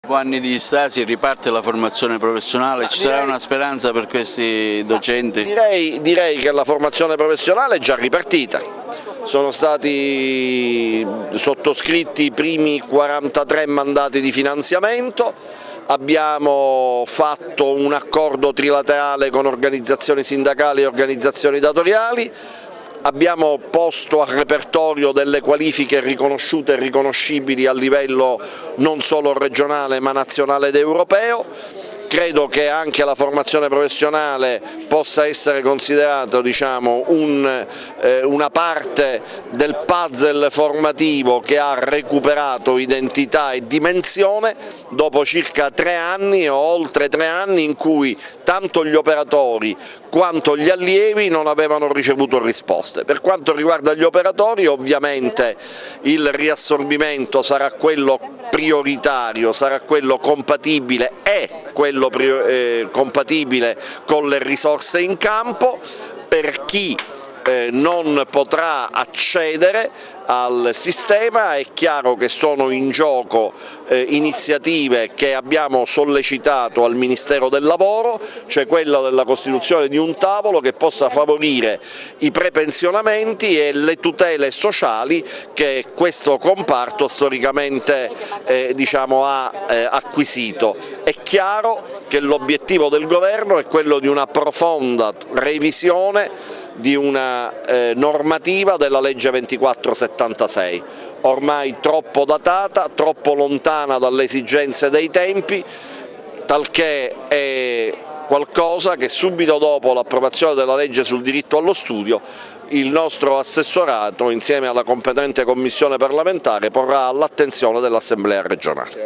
Dopo anni di stasi riparte la formazione professionale, ci sarà una speranza per questi docenti? Direi che la formazione professionale è già ripartita, sono stati sottoscritti i primi 43 mandati di finanziamento, abbiamo fatto un accordo trilaterale con organizzazioni sindacali e organizzazioni datoriali, abbiamo posto a repertorio delle qualifiche riconosciute e riconoscibili a livello non solo regionale ma nazionale ed europeo. Credo che anche la formazione professionale possa essere considerata, una parte del puzzle formativo che ha recuperato identità e dimensione dopo circa 3 anni o oltre 3 anni in cui tanto gli operatori quanto gli allievi non avevano ricevuto risposte. Per quanto riguarda gli operatori, ovviamente il riassorbimento sarà quello prioritario, sarà quello compatibile compatibile con le risorse in campo. Per chi non potrà accedere al sistema è chiaro che sono in gioco iniziative che abbiamo sollecitato al Ministero del Lavoro, cioè quella della costituzione di un tavolo che possa favorire i prepensionamenti e le tutele sociali che questo comparto storicamente ha acquisito. È chiaro che l'obiettivo del Governo è quello di una profonda revisione di una normativa della legge 2476, ormai troppo datata, troppo lontana dalle esigenze dei tempi, talché è qualcosa che subito dopo l'approvazione della legge sul diritto allo studio il nostro assessorato, insieme alla competente commissione parlamentare, porrà all'attenzione dell'Assemblea regionale.